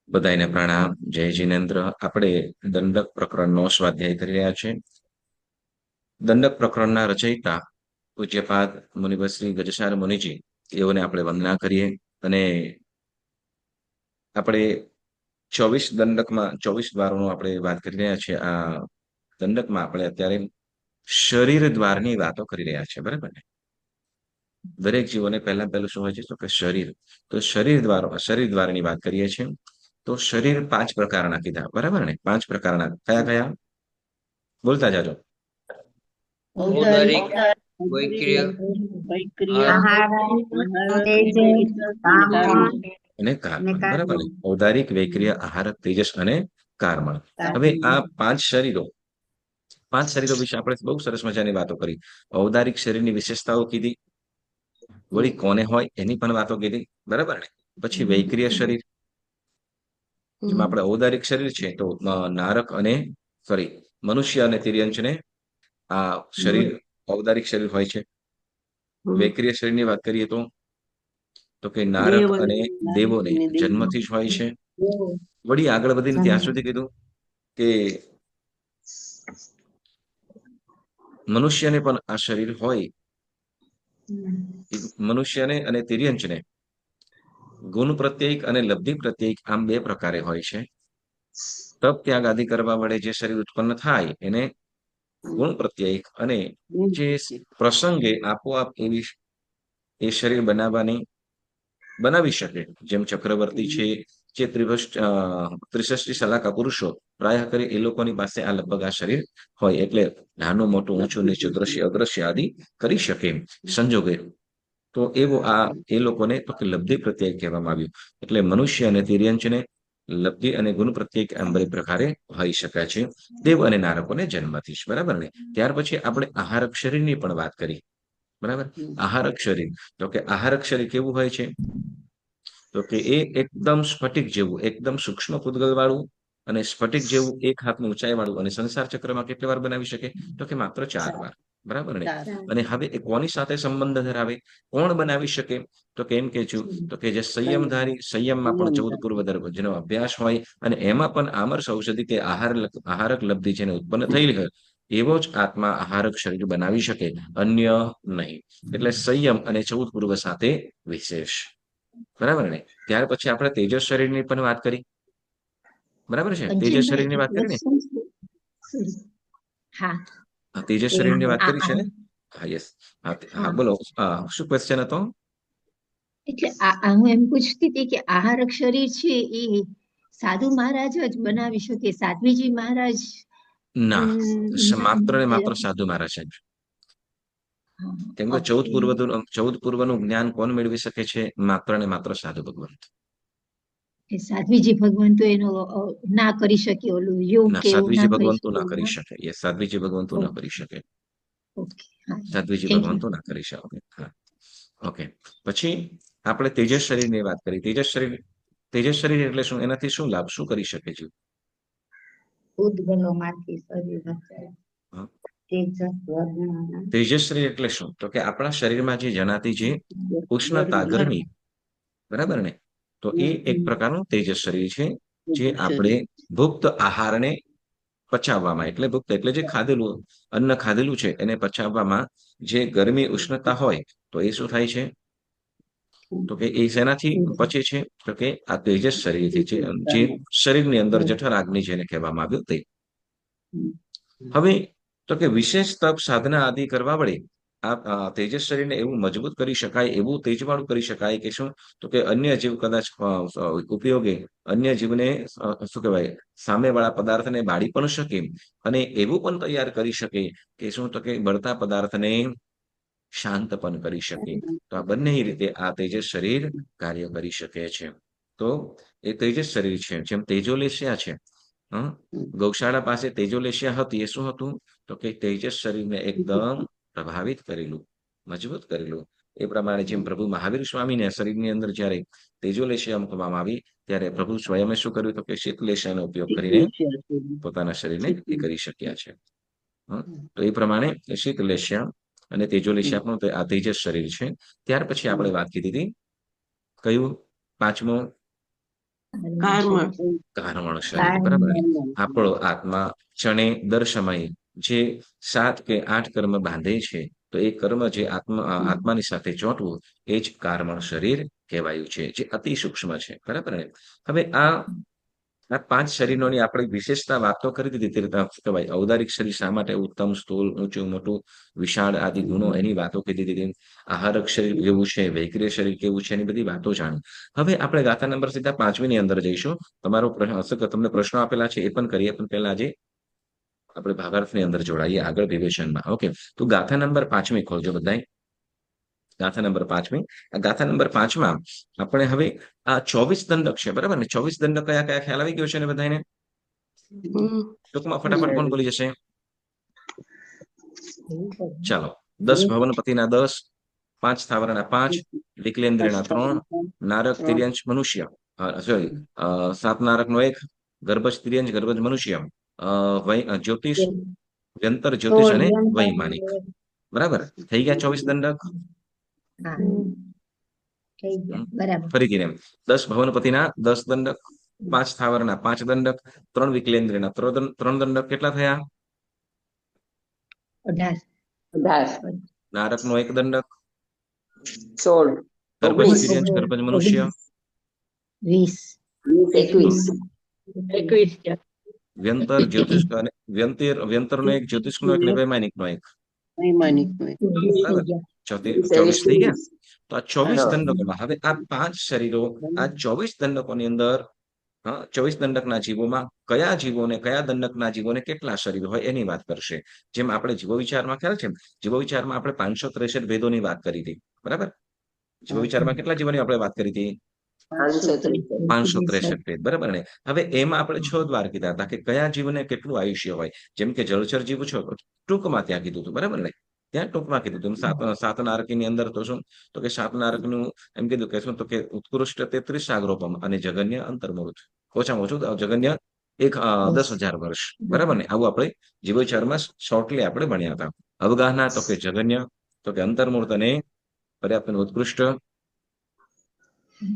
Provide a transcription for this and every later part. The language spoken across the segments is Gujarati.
બધાને પ્રણામ. જય જિનેન્દ્ર. આપણે દંડક પ્રકરણનો સ્વાધ્યાય કરી રહ્યા છે. દંડક પ્રકરણના રચયિતા પૂજ્યપાદ મુનિવર શ્રી ગજસાર મુનિજી, એઓને આપણે વંદના કરીએ. અને આપણે 24 દંડકમાં 24 દ્વારોનો આપણે વાત કરી રહ્યા છીએ. આ દંડકમાં આપણે અત્યારે શરીર દ્વારની વાતો કરી રહ્યા છે, બરાબર ને? દરેક જીવોને પહેલું શું હોય છે? તો કે શરીર. તો શરીર દ્વારની વાત કરીએ છીએ. તો શરીર 5 પ્રકારના કીધા, બરાબર ને? 5 પ્રકારના કયા કયા? બોલતા જાજો. ઔદારિક, વૈક્રિય, અને કારમણ, બરાબર ને? ઔદારિક, વૈક્રિય, આહારક, તેજસ અને કારમણ. હવે આ 5 શરીરો વિશે આપણે બહુ સરસ મજાની વાતો કરી. ઔદારિક શરીરની વિશેષતાઓ કીધી, વળી કોને હોય એની પણ વાતો કીધી, બરાબર ને? પછી વૈક્રિય શરીર, જેમાં આપણે ઔદારિક શરીર છે તો નારક અને મનુષ્ય અને તિર્યંચને આ શરીર ઔદારિક શરીર હોય છે. વૈક્રિય શરીરની વાત કરીએ તો કે નારક અને દેવોને જન્મથી જ હોય છે. વળી આગળ વધીને ત્યાં સુધી કીધું કે મનુષ્યને પણ આ શરીર હોય. મનુષ્યને અને તિર્યંચને ગુણ પ્રત્યેક અને લબ્ધિ પ્રત્યેક આમ 2 પ્રકારે હોય છે. તપ ત્યાગ આદિ કરવા વડે જે શરીર ઉત્પન્ન થાય એને ગુણ પ્રત્યેક, અને જે પ્રસંગે આપોઆપ એ શરીર બનાવી શકે, જેમ ચક્રવર્તી છે, જે ત્રિષષ્ટિ સલાકા પુરુષો પ્રાય કરે, એ લોકોની પાસે આ લગભગ આ શરીર હોય. એટલે નાનું મોટું, ઊંચું નીચું, દ્રશ્ય અદ્રશ્ય આદિ કરી શકે સંજોગે. તો એ લોકોને તો કે લબ્ધિ પ્રત્યેક કહેવામાં આવ્યું. એટલે મનુષ્ય અને તિર્યંચને લબ્ધિ અને ગુણ પ્રત્યેક આમ 2 પ્રકારે હોઈ શકાય છે, દેવ અને નારકોને જન્મથી જ, બરાબર ને? ત્યાર પછી આપણે આહારક શરીરની પણ વાત કરી, બરાબર? આહારક શરીર, તો કે આહારક શરીર કેવું હોય છે? તો કે એ એકદમ સ્ફટિક જેવું, એકદમ સૂક્ષ્મ પૂતગલ વાળું અને સ્ફટિક જેવું 1 હાથની ઊંચાઈ વાળું, અને સંસાર ચક્રમાં કેટલી વાર બનાવી શકે? તો કે માત્ર 4 વાર, બરાબર ને? અને હવે એ કોની સાથે સંબંધ ધરાવે, કોણ બનાવી શકે? તો કે એમ કે છું તો કે જે સંયમધારી, સંયમમાં પણ 14 પૂર્વધર્મ જેનો અભ્યાસ હોય, અને એમાં પણ આમર્ષ ઔષધિ કે આહારક લબ્ધિ જેને ઉત્પન્ન થયેલી હોય, એવો જ આત્મા આહારક શરીર બનાવી શકે, અન્ય નહીં. એટલે સંયમ અને 14 પૂર્વ સાથે વિશેષ, બરાબર ને? ત્યાર પછી આપણે તેજસ શરીરની પણ વાત કરી, બરાબર છે? તેજસ શરીરની વાત કરી ને? તેજસ શરીરની વાત કરી છે ને? હા, યસ. હા, બોલો. શું ક્વેશ્ચન હતો? એટલે હું એમ પૂછતી હતી કે આહારક શરીર છે એ સાધુ મહારાજ જ બનાવી શકે, સાધ્વીજી મહારાજ? ના, માત્ર ને માત્ર સાધુ મહારાજ જ. કેમ કે 14 પૂર્વનું જ્ઞાન કોણ મેળવી શકે છે? માત્ર ને માત્ર સાધુ ભગવંત. સાધ્વીજી ભગવંતો એનો ના કરી શકે, ઓલું યોગ ના, કે એવું સાધ્વીજી ના કરી ભગવંતો ના કરી શકે? શકે. સાધ્વીજી ભગવંતો ના કરી શકે. સાધ્વીજી થેન્ક યુ. ભગવંતો ના કરી શકે. હા, ઓકે. પછી આપણે તેજસ શરીરની વાત કરી. તેજસ શરીર એટલે શું? એનાથી શું લાભ, શું કરી શકે છે? ઉદ્ગલોમાંથી શરીર રચાય. હા. તેજસ વર્ણના. તેજસ શરીર એટલે શું? તો કે આપણા શરીરમાં જે જણાતી જે ઉષ્ણતા, ગરમી, બરાબર ને? તો એ એક પ્રકારનું તેજસ શરીર છે, જે આપણે ભુક્ત આહારને પચાવવામાં, એટલે ભુક્ત એટલે જે અન્ન ખાધેલું છે એને પચાવવામાં જે ગરમી, ઉષ્ણતા હોય, તો એ શું થાય છે? તો કે એ શેનાથી પચે છે? તો કે આ તેજસ શરીરથી છે, જે શરીરની અંદર જઠરાગ્નિ જેને કહેવામાં આવ્યું તે. હવે તો કે વિશેષ તપ, સાધના આદિ કરવા વડે આ તેજસ શરીરને એવું મજબૂત કરી શકાય, એવું તેજવાળું કરી શકાય કે શું? તો કે અન્ય જીવ કદાચ ઉપયોગે અન્ય જીવને શું કહેવાય, સામેવાળા પદાર્થને બાળી પણ શકે, અને એવું પણ તૈયાર કરી શકે કે શું? તો કે બળતા પદાર્થને શાંત પણ કરી શકે. તો આ બંને રીતે આ તેજસ શરીર કાર્ય કરી શકે છે. તો એ તેજસ શરીર છે. જેમ તેજોલેશિયા છે, ગૌશાળા પાસે તેજોલેશિયા હતી, એ શું હતું? તો કે તેજસ શરીરને એકદમ પ્રભાવિત કરેલું, મજબૂત કરેલું. એ પ્રમાણે જેમ પ્રભુ મહાવીર સ્વામીને શરીરની અંદર જ્યારે તેજોલેશિયા મૂકવામાં આવી, ત્યારે પ્રભુ સ્વયમે શું કર્યું? તો કે શીતલેશિયાનો ઉપયોગ કરીને પોતાના શરીરને એ કરી શક્યા છે. તો એ પ્રમાણે શીતલેશિયા અને તેજોલેશિયા પણ આ તેજસ શરીર છે. ત્યાર પછી આપણે વાત કીધી હતી, કયું? 5મું કર્મ કારમણ શરીર, બરાબર ને? આપણો આત્મા ક્ષણે દર સમયે જે 7 કે 8 કર્મ બાંધે છે, તો એ કર્મ જે આત્માની સાથે ચોંટવું એ જ કારમણ શરીર કહેવાયું છે, જે અતિ સૂક્ષ્મ છે, બરાબર ને? હવે આ 5 શરીરોની આપણે વિશેષતા વાત તો કરી દીધી. તે રીતે કહેવાય ઔદારિક શરીર શા માટે ઉત્તમ, સ્થૂલ, ઊંચું, મોટું, વિશાળ આદિ ગુણો એની વાતો કીધી દીધી. આહારક શરીર કેવું છે, વૈક્રિય શરીર કેવું છે, એની બધી વાતો જાણી. હવે આપણે ગાથા નંબર સીધા 5મી અંદર જઈશું. તમારો પ્રશ્ન હશે કે તમને પ્રશ્નો આપેલા છે એ પણ કરીએ, પણ પહેલા આજે આપણે ભાવાર્થની અંદર જોડાઈએ આગળ વિવેચનમાં. ઓકે, તો ગાથા નંબર 5મી ખોલજો બધાય. ગાથા નંબર 5મી. આ ગાથા નંબર 5માં આપણે હવે આ 24 દંડક છે, બરાબર ને? 24 દંડક કયા કયા ખ્યાલ આવી ગયો છે ને બધાને? ટૂંકમાં ફટાફટ કોણ બોલી જશે? ચાલો. 10 ભવનપતિના 10, 5 સ્થાવરના 5, વિકલેન્દ્રના 3, નારક તિર્યંશ મનુષ્ય, સોરી, 7 નારકનો 1, ગર્ભજ તિર્યંશ ગર્ભજ મનુષ્ય, જ્યોતિષ, વ્યંતર જ્યોતિષ અને વૈમાનિક. બરાબર થઈ ગયા 24 દંડક. હા, થઈ ગયા. બરાબર. ફરીથી એમ 10 ભવનપતિના 10 દંડક, 5 સ્થાવરના 5 દંડક, 3 વિકલેન્દ્રના 3 દંડક. કેટલા થયા? 18. નારકનો 1 દંડક, 16 ગર્ભજ તિર્યંશ ગર્ભજ મનુષ્ય, 20. 21 વ્યંતર જ્યોતિષ અને વ્યંતરનો 1, જ્યોતિષનો 1 ને વૈમાનિકનો 1. બરાબર, 24 થઈ ગયા. તો આ 24 દંડકોમાં હવે આ 5 શરીરો, આ 24 દંડકોની અંદર 24 દંડકના જીવોમાં કયા જીવોને, કયા દંડકના જીવોને કેટલા શરીર હોય એની વાત કરશે. જેમ આપણે જીવો વિચારમાં ખ્યાલ છે, જીવો વિચારમાં આપણે 563 ભેદોની વાત કરી હતી, બરાબર? જીવો વિચારમાં કેટલા જીવોની આપણે વાત કરી હતી? 563 ભેદ, બરાબર ને? હવે એમાં આપણે 6 દ્વાર કીધા હતા કે કયા જીવને કેટલું આયુષ્ય હોય. જેમ કે જળચર જીવ છો, ટૂંકમાં ત્યાં કીધું હતું, બરાબર ને? ત્યાં ટૂંકમાં કીધું હતું. સાત નારકીની અંદર તો શું, તો કે 7 નારકનું એમ કીધું કે શું, તો કે ઉત્કૃષ્ટ 33 સાગરોપમ અને જગન્ય અંતર્મૃત, ઓછામાં ઓછું જગન્ય 10,000 વર્ષ, બરાબર ને? આવું આપણે જીવ વિચારમાં શોર્ટલી આપણે ભણ્યા હતા. અવગાહના તો કે જગન્ય, તો કે અંતર્મૂર્ત અને પર્યાપ્ત ઉત્કૃષ્ટ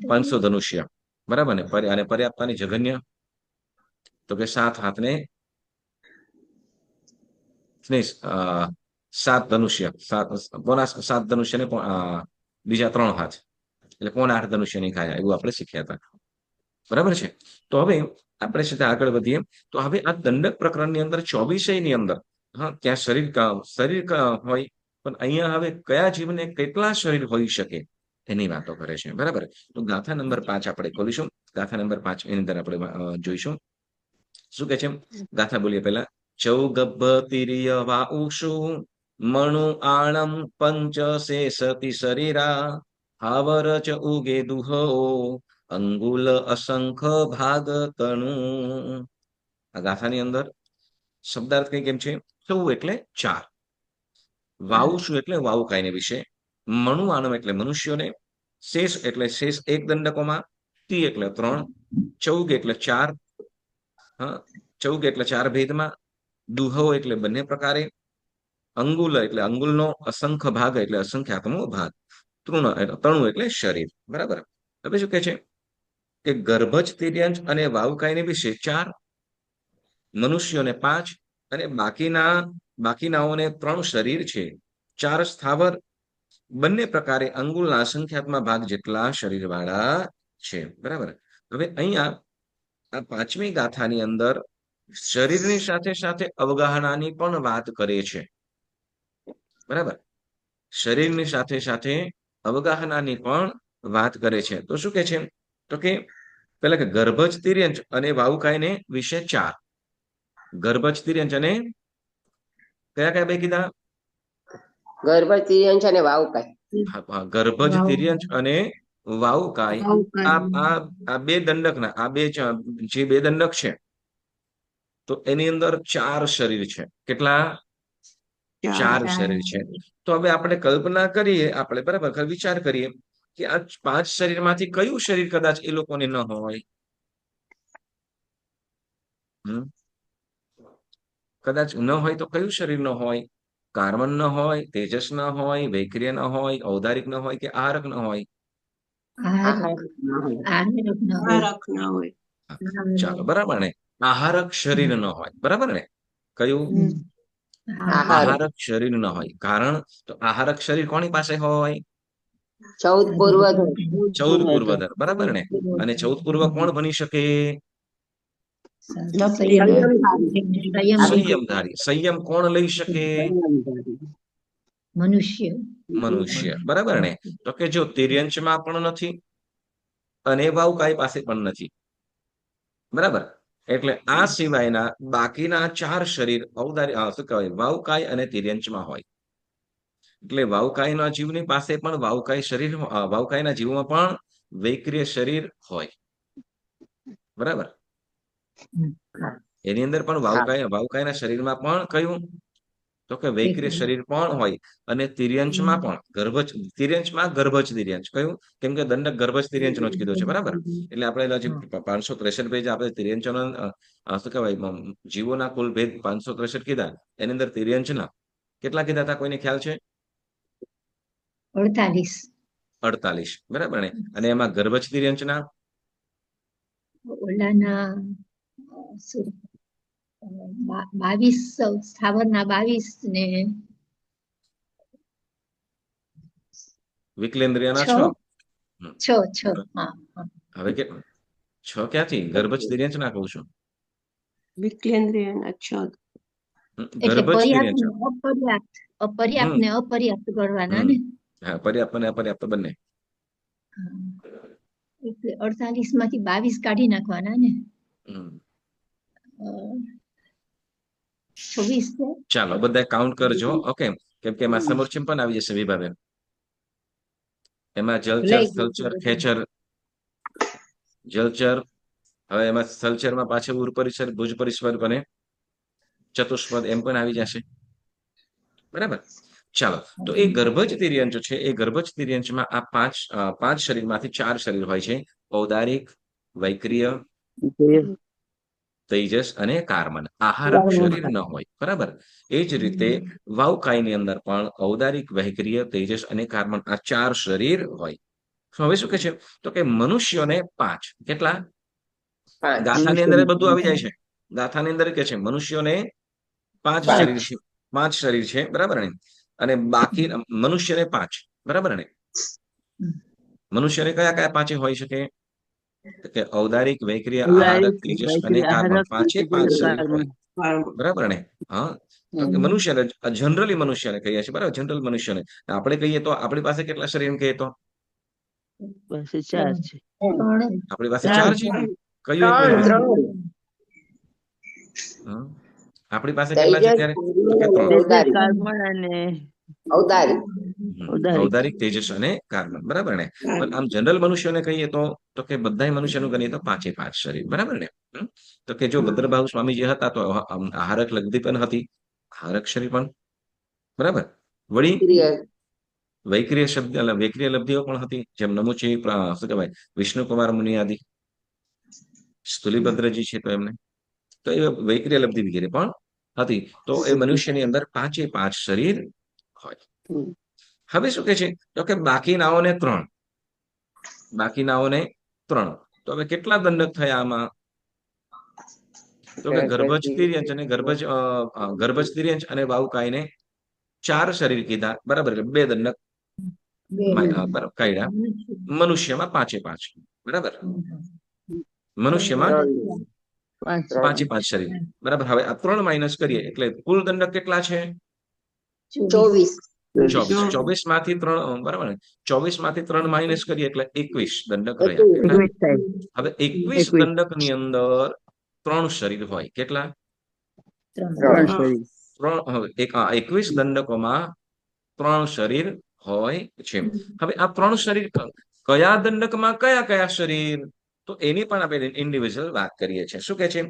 500 ધનુષ્ય, બરાબર ને? અને પર્યાપ્તાની જગન્ય તો કે 7 હાથને 7 ધનુષ્ય, 7 ધનુષ્ય ને બીજા 3 હાથ, એટલે 8 ધનુષ્ય ની કાયા, એવું આપણે શીખ્યા હતા, બરાબર છે? તો હવે આપણે સીધા આગળ વધીએ. તો હવે આ દંડક પ્રકરણની અંદર 24 ની અંદર ત્યાં શરીર હોય, પણ અહીંયા હવે કયા જીવને કેટલા શરીર હોઈ શકે એની વાતો કરે છે, બરાબર? તો ગાથા નંબર 5 આપણે ખોલીશું. ગાથા નંબર 5 એની અંદર આપણે જોઈશું શું કે છે. ગાથા બોલીએ પહેલા. ચૌગભ તિર્ય વાઉષુ મણુ આણમ પંચ શેષતિ શરીરા હાવર ચ ઉગે દુહો અંગુલ અસંખ ભાગ તણુ. આ ગાથાની અંદર શબ્દાર્થ કઈ કેમ છે? ચૌ એટલે 4, વાઉષુ એટલે વાવુકાયને વિશે, મણુ આણમ એટલે મનુષ્યોને, શેષ એટલે શેષ 1 દંડકોમાં, તિ એટલે 3, ચૌગ એટલે 4, ચૌગ એટલે 4 ભેદમાં, દુહો એટલે બંને પ્રકારે, અંગુલ એટલે અંગુલનો અસંખ્ય ભાગ એટલે અસંખ્યાતમો ભાગ, તણુ એટલે શરીર, બરાબર? હવે શું કે છે કે ગર્ભજ તિર્યંશ અને વાવુકાયને વિશે 4, મનુષ્યોને 5 અને બાકીનાઓને 3 શરીર છે, 4 સ્થાવર, બંને પ્રકારે અંગુલના સંખ્યાત્મક ભાગ જેટલા શરીર વાળા છે, બરાબર? હવે અહીંયા આ 5મી ગાથાની અંદર શરીરની સાથે સાથે અવગાહનાની પણ વાત કરે છે, બરાબર? શરીરની સાથે સાથે અવગાહનાની પણ વાત કરે છે. તો શું કે છે? તો કે પેલા કે ગર્ભજ તિર્યંશ અને વાવુકાયને વિશે 4, ગર્ભજ તિર્યંશ અને કયા કયા બે કીધા? ગર્ભજ તિર્યંશ અને વાવુકાય. ગર્ભજ તિર્યંશ અને વાવુકાય, આ બે દંડકના, આ બે જે બે દંડક છે, તો એની અંદર 4 શરીર છે. કેટલા? 4 શરીર છે. તો હવે આપણે કલ્પના કરીએ, આપણે બરાબર વિચાર કરીએ કે આ 5 શરીરમાંથી કયું શરીર કદાચ એ લોકોને ન હોય? કદાચ ન હોય તો કયું શરીર ન હોય? કાર્બન ન હોય, તેજસ ન હોય, વૈક્રિય ન હોય, ઔદારિક ન હોય કે આહારક ન હોય? આહારક ના હોય. આહારક ન હોય. આહારક ના હોય. ચાલો બરાબર ને, આહારક શરીર ન હોય, બરાબર ને, કયું? હમ. આહાર. આહારક શરીર ન હોય. કારણ તો આહારક શરીર કોની પાસે હોય? 14 પૂર્વધર. 14 પૂર્વધર, બરાબર ને. અને 14 પૂર્વ કોણ બની શકે? સંયમધારી. સંયમ કોણ લઈ શકે? મનુષ્ય. મનુષ્ય, બરાબર ને. તો કે જો તિર્યંચમાં પણ નથી અને વાવકાઈ પાસે પણ નથી, બરાબર. એટલે આ સિવાયના બાકીના 4 શરીર શું કહેવાય, વાવકાય અને તિર્યંચમાં હોય. એટલે વાવકાયના જીવની પાસે પણ વાવકાય શરીર, વાવકાયના જીવમાં પણ વૈક્રિય શરીર હોય, બરાબર. એની અંદર પણ વાવકાયના શરીરમાં પણ કયું? તો કે વૈક્રિય શરીર પણ હોય. અને તિર્યંચમાં પણ તિર્યંચમાં ગર્ભજ તિર્યંચ કયું? કેમ કે દંડક ગર્ભજ તિર્યંચનો જ કીધો છે, બરાબર. એટલે આપણે હજી 563 પેજ આપણે તિર્યંચનો શું કહેવાય જીવોના કુલ ભેદ 563 કીધા. એની અંદર તિર્યંચના કેટલા કીધા હતા, કોઈને ખ્યાલ છે? 48. 48, બરાબર ને. અને એમાં ગર્ભજ તિર્યંચના ઓલાના શું 22 સ્થાવરના 22 ને વિકલેન્દ્રિયના 6. 6. 6. હા. હવે કે 6 ક્યાંથી? ગર્ભજ તિર્યંચના કહું છું. વિકલેન્દ્રિયના 6. એટલે ગર્ભજ પર્યાપ્ત તિર્યંચ. ને અપર્યાપ્ત, અપર્યાપ્ત ને અપર્યાપ્ત ગણવાના હમ ને. હા, પર્યાપ્ત અને અપર્યાપ્ત બંને. એટલે 48 માંથી 22 કાઢી નાખવાના ને. 26 છે. ચાલો બધા કાઉન્ટ કરજો. ઓકે, કેમ કે એમાં સમોચ્ચમ પણ આવી જશે વિભાબેન. એમાં જલચર, લઈ સ્થલચર, ખેચર, જલચર. હવે એમાં સ્થલચરમાં પાછળ ઉર પરિસર, ભુજ પરિસર બને, ચતુષ્પદ એમ પણ આવી જશે, બરાબર. ચાલો, તો એ ગર્ભજ તિર્યંચ છે, એ ગર્ભજ તિર્યંચમાં આ 5 શરીરમાંથી 4 શરીર હોય છે: ઔદારિક, વૈક્રિય, તેજસ અને કાર્બન. આહારક શરીર ન હોય, બરાબર. એ જ રીતે વાવકાયની અંદર પણ ઔદારિક, વૈક્રિય, તેજસ અને કાર્બન આ 4 શરીર હોય. હવે શું કે છે? તો કે મનુષ્યોને 5. કેટલા? 5. ગાથાની અંદર બધું આવી જાય છે. ગાથાની અંદર કે છે મનુષ્યોને 5 શરીર છે, 5 શરીર છે, બરાબર ને. અને બાકી મનુષ્યને 5, બરાબર ને. મનુષ્યને કયા કયા 5 હોઈ શકે? કે ઔદારિક, વૈક્રિય, આહારક, તેજસ અને કાર્બન. 5 શરીર હોય, બરાબર ને. હા, તો કે મનુષ્યને જનરલી મનુષ્યને કહીએ છીએ, બરાબર. જનરલ મનુષ્યને આપણે કહીએ તો આપણી પાસે કેટલા શરીર એમ કહીએ તો? 4 છે. આપણી પાસે 4 છે. કયું એક મિનિટ? 3. આપણી પાસે કેટલા છે ત્યારે? તો કે 3. કાર્બન અને ઔદારિક. ઔદારિક, તેજસ અને કાર્બન, બરાબર ને. પણ આમ જનરલ મનુષ્યોને કહીએ તો કે બધા મનુષ્યનું ગણીએ તો 5 શરીર, બરાબર ને. તો કે જો ભદ્રભાહુ સ્વામી જે હતા તો આહારક લબ્ધિ પણ હતી, આહારક શરીર પણ, બરાબર. વળી વૈક્રિય શબ્દ, વૈક્રિય લબ્ધિઓ પણ હતી, જેમ નમુચી શું કહેવાય વિષ્ણુકુમાર મુનિ આદિ, સ્થુલીભદ્રજી છે તો એમને તો એ વૈક્રિય લબ્ધિ વગેરે પણ હતી. તો એ મનુષ્યની અંદર 5 શરીર હોય. હવે શું કે છે? તો કે બાકીનાઓને 3. બાકીનાઓને 3. તો હવે કેટલા દંડક થયા આમાં? તો કે ગર્ભજ તિર્યંચ અને ગર્ભજ તિર્યંચ અને વાવકાયને 4 શરીર કીધા, બરાબર. એટલે 2 દંડક કાઢ્યા. મનુષ્યમાં 5, બરાબર. મનુષ્યમાં 5 શરીર, બરાબર. હવે આ 3 માઇનસ કરીએ એટલે કુલ દંડક કેટલા છે? 24. 24 માંથી 3, બરાબર ને. 24 માંથી 3 માઇનસ કરીએ એટલે 21 દંડક રહ્યા. કેટલા? હવે 21 દંડક ની અંદર 3 શરીર હોય. કેટલા? 3 21 દંડકોમાં 3 શરીર હોય છે. હવે આ 3 શરીર કયા દંડકમાં કયા કયા શરીર? તો એની પણ આપણે ઇન્ડિવિજ્યુઅલ વાત કરીએ છીએ. શું કે છે?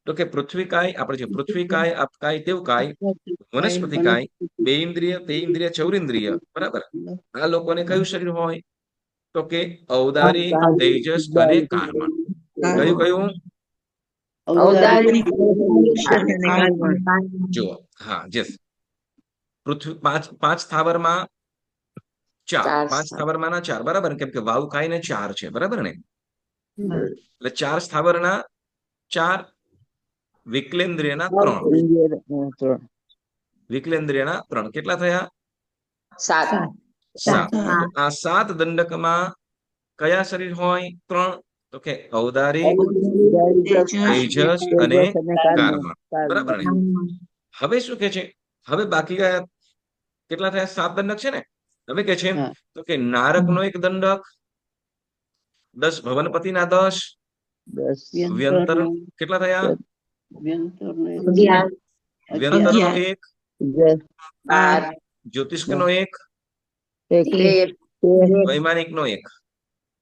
તો કે પૃથ્વીકાય, આપણે જે પૃથ્વીકાય, આપકાય, તેવકાય, વનસ્પતિકાય, 2 ઇન્દ્રિય, 3 ઇન્દ્રિય, 4 ઇન્દ્રિય, બરાબર. આ લોકોને કયું શરીર હોય? તો કે ઔદારિક, તેજસ અને કાર્બન. કયું કયું? ઔદારિક. જુઓ, હા, યસ. પૃથ્વી 5 સ્થાવરમાં ચાર. ચાર 5 સ્થાવરમાંના 4, બરાબર ને? કેમ કે વાવ ખાઈને 4 છે, બરાબર ને? એટલે 4 સ્થાવરના 4, વિકલેન્દ્રિયના 3. ઇન્ડિયા 3. વિકલેન્દ્રિયના 3 કેટલા થયા? સાત 7. તો આ 7 દંડકમાં કયા શરીર હોય? 3. તો કે ઔદારિક, તેજસ અને કારમા, બરાબર ને? હવે શું કે છે? હવે બાકી કેટલા થયા? 7 દંડક છે ને? હવે કે છે હા. તો કે નારકનો એક દંડક, 10 ભવનપતિના 10, 10 વ્યંતર કેટલા થયા? અગિયાર વ્યંતરનો 1, 12 જ્યોતિષ્કનો 1, 13 વૈમાનિકનો 1.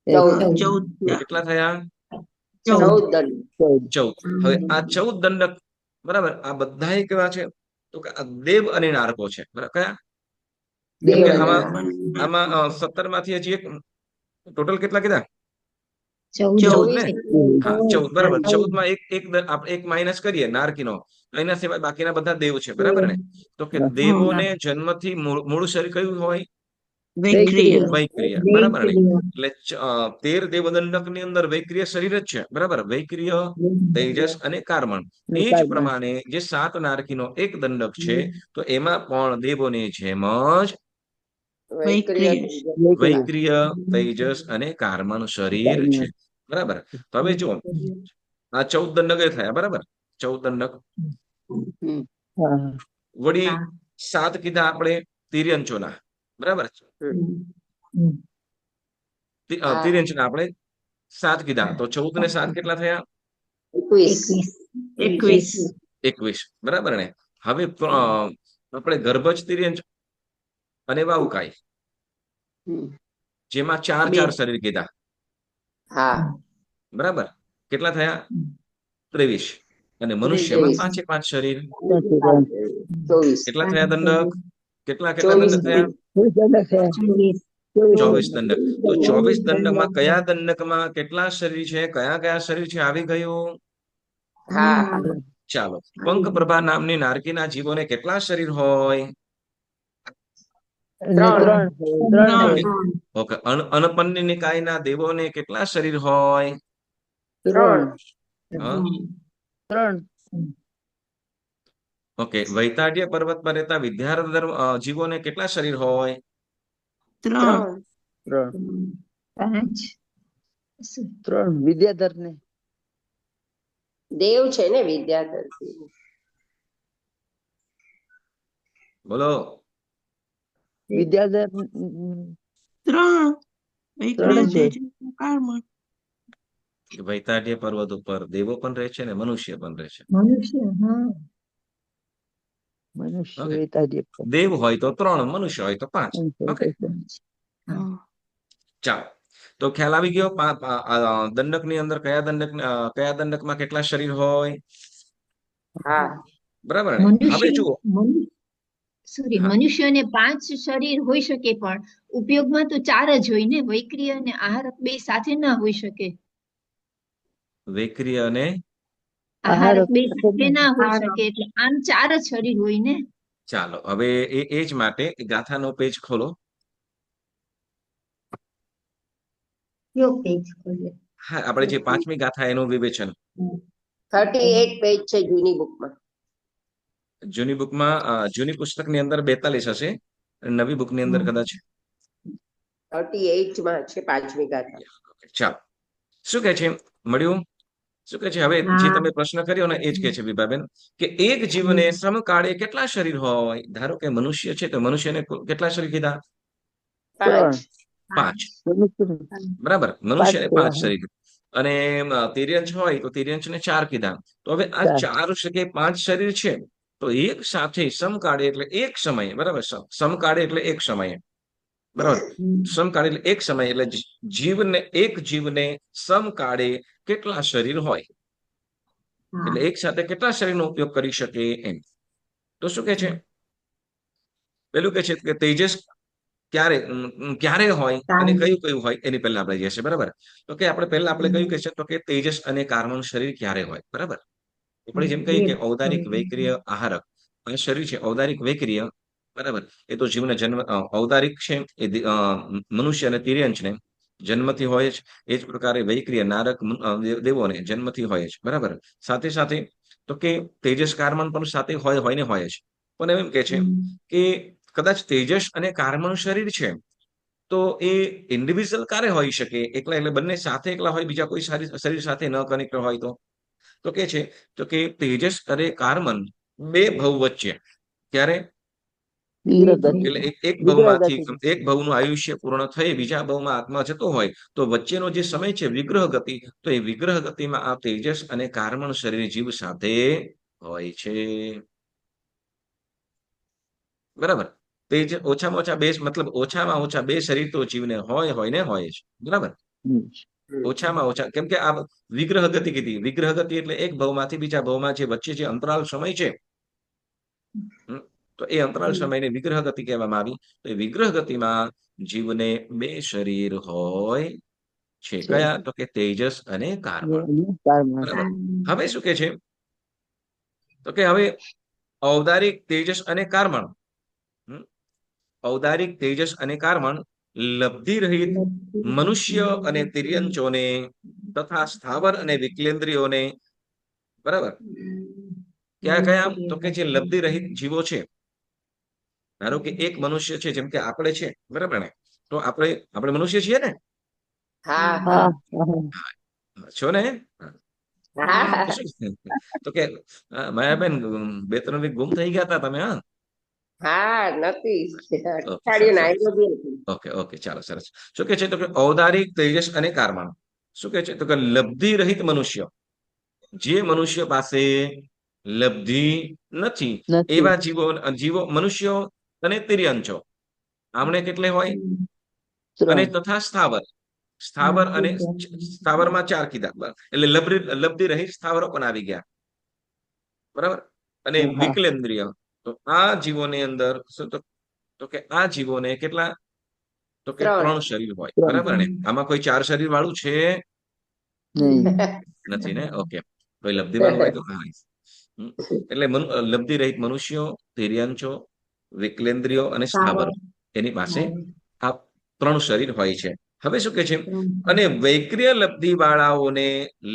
14 કેટલા થયા? 14 દંડ 14. હવે આ 14 દંડક, બરાબર, આ બધા કેવા છે? તો કે આ દેવ અને નારકો છે, બરાબર? કયા? કેમ દેવ કે અને આમાં 17 માંથી હજી એક, ટોટલ કેટલા કીધા? 14 ને? છે. હા, 14, બરાબર. 14 માં એક માઇનસ કરીએ નારકીનો, એના સિવાય બાકીના બધા દેવ છે, બરાબર ને? તો કે દેવોને જન્મથી મૂળ શરીર કયું હોય? વૈક્રિય, બરાબર ને? એટલે 13 દેવદંડક ની અંદર વૈક્રિય શરીર જ છે, બરાબર? વૈક્રિય, તેજસ અને કાર્મણ. એ જ પ્રમાણે જે 7 નારકીનો એક દંડક છે, તો એમાં પણ દેવોની જેમ જ વૈક્રિય, તેજસ અને કાર્મણ શરીર છે, બરાબર? તો હવે જુઓ, આ 14 દંડક થયા, બરાબર? 14 દંડક. વળી 7 કીધા આપણે તિર્યંચોના, બરાબર? તિર્યંચના આપણે 7 કીધા, તો 14 ને 7 કેટલા થયા? 21 21, બરાબર ને? હવે આપણે ગર્ભજ, તિર્યંચ અને વાઉકાઈ, જેમાં 4 શરીર કીધા, હા બરાબર? કેટલા થયા? 23. અને મનુષ્યમાં 5 શરીર. 24 કેટલા થયા દંડક? કેટલા દંડક થયા? 24 દંડક. તો 24 દંડકમાં કયા દંડકમાં કેટલા શરીર છે? કયા શરીર છે? આવી ગયું. હા ચાલો, પંક પ્રભા નામની નારકીના જીવોને કેટલા શરીર હોય? 3 ઓકે. અનપન્ની નિકાયના દેવોને કેટલા શરીર હોય? 3 ઓકે. વૈતાડ્ય પર્વત પર રહેતા વિદ્યાધર જીવોને કેટલા શરીર હોય? 3 વિદ્યાધર ને દેવ છે ને વિદ્યાધર બોલો. વિદ્યાધર 3 વૈતાડ્ય પર્વત ઉપર દેવો પણ રહે છે ને મનુષ્ય પણ રહે છે. મનુષ્ય, હા. મનુષ્ય Okay. વિદ્યાધર દેવ હોય તો 3, મનુષ્ય હોય તો 5. ઓકે, ચાલો. તો ખ્યાલ આવી ગયો દંડક ની અંદર કયા દંડકમાં કેટલા શરીર હોય? હા બરાબર ને? હવે જુઓ, હા. મનુષ્યને 5 શરીર હોઈ શકે, પણ ઉપયોગમાં તો 4 જ હોય ને. વૈક્રિય અને આહારક બે સાથે ના હોઈ શકે. વૈક્રિય અને આહારક બે સાથે ના હોઈ શકે, એટલે આમ 4 જ શરીર હોય ને. ચાલો, હવે એ જ માટે ગાથાનો પેજ ખોલો. કયો પેજ ખોલીએ? હા, આપણે જે 5મી ગાથા એનું વિવેચન. 38 પેજ છે જૂની બુકમાં. જૂની બુકમાં, જૂની પુસ્તકની અંદર 42 હશે, નવી બુકની અંદર કદાચ 38 માં છે 5મી ગાથા. ચાલો, શું કે છે? મળ્યું? શું કે છે? હવે જે તમે પ્રશ્ન કર્યો ને, એ જ કે છે વિભાબેન, કે એક જીવને સમકાળે કેટલા શરીર હોય? ધારો કે મનુષ્ય છે, તો મનુષ્યને કેટલા શરીર કીધા? 5 5, બરાબર? મનુષ્યને 5 શરીર. અને તિર્યંચ હોય તો તિર્યંચને 4 કીધા. તો હવે આ 4 કે 5 શરીર છે, તો એક સાથે સમકાળે એટલે એક સમયે, બરાબર? સમકાળે એટલે એક સમયે, બરાબર? સમકાળે એટલે એક સમય, એટલે એક જીવને સમકાળે કેટલા શરીર હોય? એટલે એક સાથે કેટલા શરીરનો ઉપયોગ કરી શકે એમ. તો શું કે છે? પેલું કે છે કે તેજસ ક્યારે હોય અને કયું હોય, એની પહેલા આપણે જઈએ છીએ, બરાબર? તો કે આપણે કયું કે છે, તો કે તેજસ અને કાર્મણ શરીર ક્યારે હોય, બરાબર? આપણે જેમ કહીએ કે ઔદારિક, વૈક્રિય, આહારક. આ શરીર છે ઔદારિક, વૈક્રિય, બરાબર. એ તો જીવને જન્મ ઔદારિક છે એ મનુષ્ય અને તિર્યંચને જન્મથી હોય જ. એ જ પ્રકારે વૈક્રિય નારક દેવોને જન્મથી હોય જ. બરાબર. સાથે સાથે તો કે તેજસ કાર્મણ પણ સાથે હોય ને હોય જ. પણ એમ કે છે કે કદાચ તેજસ અને કાર્મણ શરીર છે તો એ ઇન્ડિવિજ્યુઅલ ક્યારે હોઈ શકે? એકલા એટલે બંને સાથે એકલા હોય, બીજા કોઈ શરીર સાથે ન કનેક્ટ હોય તો કે છે તો કે તેજસ અને કાર્મન બે ભવ વચ્ચે ક્યારે વિગ્રહ ગતિ એટલે એક વિગ્રહ ભવમાંથી ગતિ એક ભવનું આયુષ્ય પૂર્ણ થઈ બીજા ભવમાં આત્મા જતો હોય તો વચ્ચેનો જે સમય છે વિગ્રહ ગતિ, તો એ વિગ્રહ ગતિમાં આ તેજસ અને કાર્મણ શરીર જીવ સાથે હોય છે. બરાબર. તેજ ઓછામાં ઓછા બે મતલબ ઓછામાં ઓછા બે શરીર તો જીવને હોય ને હોય જ. બરાબર. ઓછામાં ઓછા કેમ કે આ વિગ્રહ ગતિ કીધી. વિગ્રહ ગતિ એટલે એક ભવમાંથી બીજા ભવમાં જે વચ્ચે જે અંતરાલ સમય છે તો એ અંતરાલ સમયને વિગ્રહ ગતિ કહેવામાં આવી. તો એ વિગ્રહ ગતિમાં જીવને બે શરીર હોય છે. કયા? તો કે તેજસ અને કાર્મણ. બરાબર. હવે શું કે છે તો કે હવે ઔદારિક તેજસ અને કાર્મણ ઔદારિક તેજસ અને કાર્મણ લબ્ધિ રહિત મનુષ્ય અને તિર્યંચોને તથા સ્થાવર અને વિકલેન્દ્રિયોને બરાબર કયા કયા તો કે જે લબ્ધિ રહિત જીવો છે. ધારો કે એક મનુષ્ય છે જેમ કે આપણે છે. બરાબર ને? તો આપણે મનુષ્ય છીએ ને? હા હા છો ને? હા તો કે માયાબેન 2-3 વીક ગુમ થઈ ગયા હતા તમે. હા નથી ઓકે, સરસ, અઠવાડિયું સરસ. આવ્યો બી નથી. ઓકે, ચાલો, સરસ. શું કે છે તો કે ઔદારિક તેજસ અને કાર્મણ શું કે છે તો કે લબ્ધિ રહિત મનુષ્ય, જે મનુષ્ય પાસે લબ્ધિ નથી નથી એવા જીવો મનુષ્યો અને તિર્યંચો આમણે કેટલે હોય? અને 3 તથા સ્થાવર અને સ્થાવરમાં 4 કીધા. એટલે લબ્ધિ રહિત સ્થાવરો પણ આવી ગયા. બરાબર. અને હા વિકલેન્દ્રિય તો આ જીવોની અંદર શું તો કે આ જીવોને કેટલા તો કે 3 શરીર હોય. 3 બરાબર ને? આમાં કોઈ 4 શરીર વાળું છે નહીં નથી ને? ઓકે. કોઈ લબ્ધિ વાળું હોય તો હા. એટલે લબ્ધિ રહિત મનુષ્યો, તિર્યંચો, વિકલેન્દ્રિયો અને સ્થાવરો એની પાસે આ 3 શરીર હોય છે. હવે શું કે છે અને વૈક્રિય લબ્ધિ વાળાઓને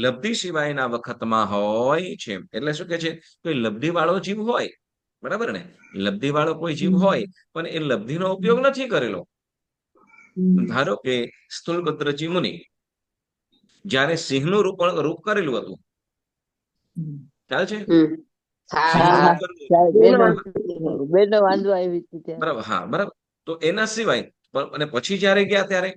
લબ્ધિ સિવાયના વખતમાં હોય છે. એટલે શું કે છે કોઈ લબ્ધિ વાળો જીવ હોય. બરાબર ને? લબ્ધિ વાળો કોઈ જીવ હોય પણ એ લબ્ધિનો ઉપયોગ નથી કરેલો. ધારો કે સ્થૂલભદ્રજી મુનિ જ્યારે સિંહનું રૂપ કરેલું હતું. ખ્યાલ છે? હા સિંહનું હા રૂપ કરેલું હતું. ત્યારે બેનો વાંધો આવી હતી ત્યારે બરાબર. હા, બરાબર. તો એના સિવાય અને પછી જયારે ગયા ત્યારે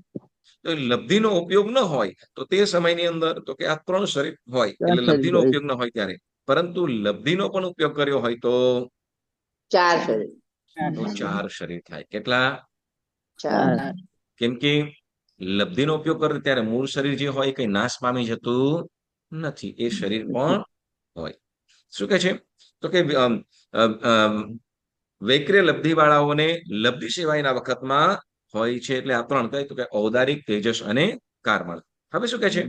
તો લબ્ધિનો ઉપયોગ ન હોય તો તે સમયની અંદર તો કે આ 3 શરીર હોય. એટલે લબ્ધિનો ઉપયોગ ન હોય ત્યારે. પરંતુ લબ્ધિનો પણ ઉપયોગ કર્યો હોય તો 4 શરીર. 4 શરીર થાય. કેટલા? 4. કેમ કે લબ્ધિનો ઉપયોગ કરે ત્યારે મૂળ શરીર જે હોય કઈ નાશ પામી જતું નથી. એ શરીર પણ હોય. શું કે છે તો કે વૈક્રિય લબ્ધિ વાળાઓને લબ્ધિ સિવાયના વખતમાં હોય છે. એટલે આ 3 કહે તો કે ઔદારિક, તેજસ અને કાર્મણ. હવે શું કે છે